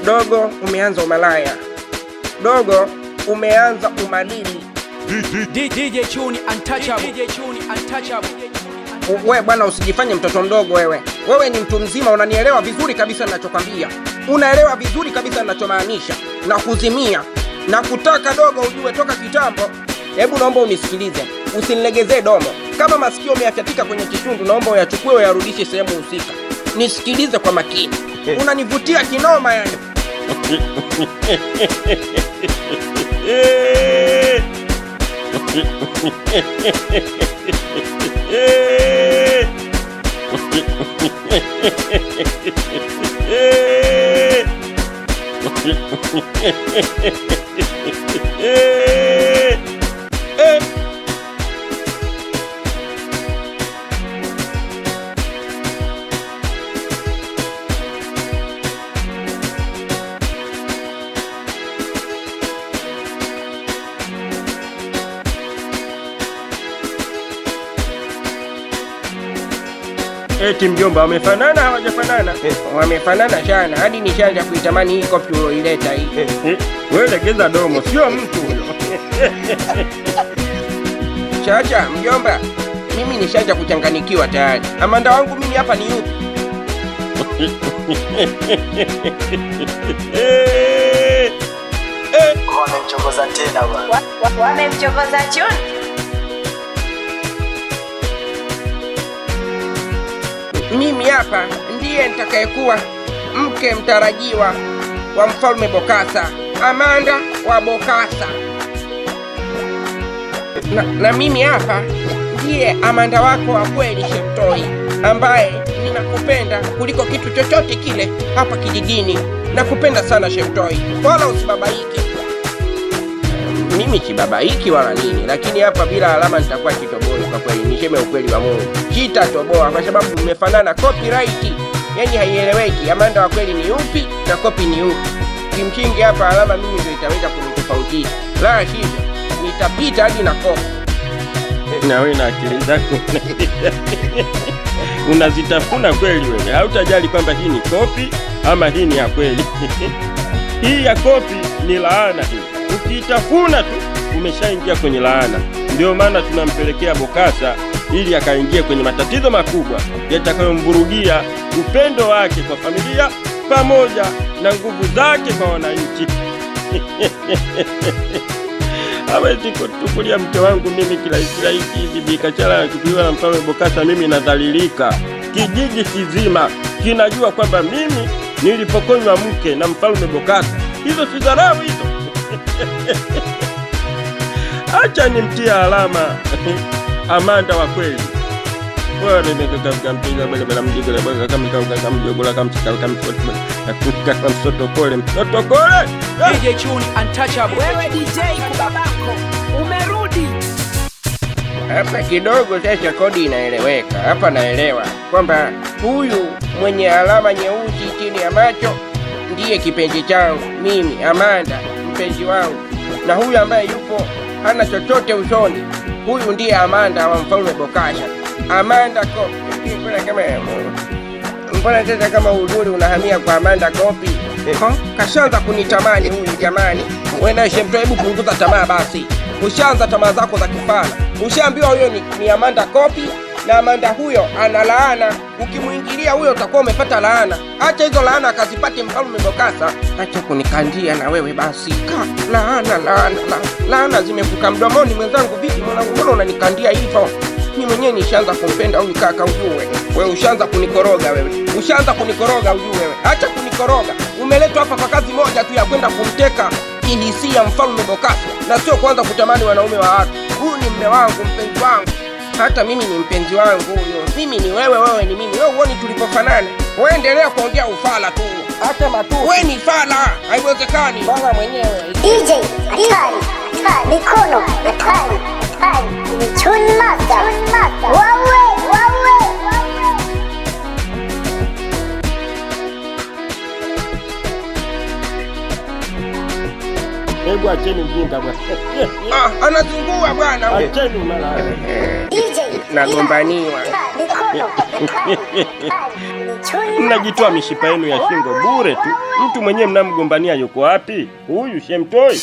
Dogo, umeanza umalaya. Dogo, umeanza umalili. DJ Chuni untouchable. Wewe bwana, usijifanye mtoto mdogo wewe. Wewe ni mtu mzima, unanielewa vizuri kabisa ninachokwambia. Unaelewa vizuri kabisa ninachomaanisha. Na kuzimia na kutaka dogo ujue toka kitambo. Hebu naomba unisikilize. Usinilegezee domo. Kama masikio umeyafyatika kwenye kitundu, naomba uyachukue uyarudishe sehemu husika. Nisikilize kwa makini. Unanivutia kinoma yani. Eti mjomba, wamefanana hawajafanana? Wamefanana sana, hadi nishaanza kuitamani hii kopi uloileta hii. Wewe legeza domo, sio mtu huyo. Chacha mjomba, mimi nishaanza kuchanganikiwa tayari. Amanda wangu mimi hapa ni yupi? Wamemchokoza tena bwana. Wamemchokoza Chuni. Mimi hapa ndiye nitakayekuwa mke mtarajiwa wa Mfalme Bokassa, Amanda wa Bokassa. Na mimi hapa ndiye Amanda wako wa kweli Shemtoi, ambaye ninakupenda kuliko kitu chochote kile hapa kijijini. Nakupenda sana Shemtoi, wala usibabaike. Mimi sibabaiki wala nini, lakini hapa bila alama nitakuwa kitoboi kwa kweli. Niseme ukweli wa Mungu, kitatoboa kwa sababu mmefanana copyright. Yani haieleweki Amanda wa kweli ni upi na copy ni upi. Kimchingi hapa alama mimi ndio itaweza kunitofautisha. La hivyo nitapita hadi na kopi. Na wewe na akili zako unazitafuna kweli wewe. Hautajali kwamba hii ni copy ama hii ni ya kweli. Hii ya copy ni laana hii. Ukitafuna tu umeshaingia kwenye laana. Ndio maana tunampelekea Bokassa ili akaingie kwenye matatizo makubwa yatakayomvurugia upendo wake kwa familia pamoja na nguvu zake kwa wananchi. Hawezi kutukulia mke wangu mimi kila hivi bikachala kupiwa na Mfalme Bokassa. Mimi nadhalilika. Kijiji kizima kinajua kwamba mimi nilipokonywa mke na Mfalme Bokassa. Hizo si dharau hizo. Acha nimtia alama Amanda wa kweli. Wewe nimekaka mpiga bala mjigo la kama mjogola kama mtoto kole. DJ Chuni untouchable. Wewe DJ kubabako, umerudi. Hapa kidogo sasa kodi inaeleweka. Hapa naelewa kwamba huyu mwenye alama nyeusi chini ya macho ndiye kipenzi changu mimi Amanda, mpenzi wangu. Na huyu ambaye yupo hana chochote usoni, huyu ndiye Amanda wa Mfalme Bokassa. Amanda kopi. Mbona sasa kama uzuri unahamia kwa Amanda kopi? Kashaanza kunitamani huyu jamani. Wewe na Shemtoi, hebu punguza tamaa basi. Ushaanza tamaa zako za kifana. Ushaambiwa huyo ni Amanda kopi, na Amanda huyo ana laana. Ukimuingilia huyo utakuwa umepata laana. Acha hizo laana akazipate Mfalme Bokassa. Acha kunikandia na wewe basi. Laana zimekuka mdomoni mwenzangu. Vipi mwanangu, mbona unanikandia hivyo? Mimi mwenyewe nishaanza kumpenda huyu kaka ujue. Wewe ushaanza kunikoroga wewe. Ushaanza kunikoroga ujue wewe. Acha kunikoroga. Umeletwa hapa kwa kazi moja tu ya kwenda kumteka kihisia Mfalme Bokassa, na sio kwanza kutamani wanaume wa watu. Huyu ni mume wangu, mpenzi wangu. Hata mimi ni mpenzi wangu huyo. Mimi ni wewe, wewe ni mimi. Wewe uone tulipofanana. Wewe endelea kuongea ufala tu. Hata matu. Wewe ni fala. Haiwezekani. Bwana mwenyewe. DJ hatari, mikono hatari. Ni Chuni Master. Wawe. Hebu acheni mjinga bwana. Anazungua bwana. Acheni mara. DJ nagombaniwa. mikono Mikono hatari, ni chuni Mnajitoa mishipa yenu ya shingo bure tu. Mtu mwenyewe mnamgombania yuko wapi? Huyu Shemtoi.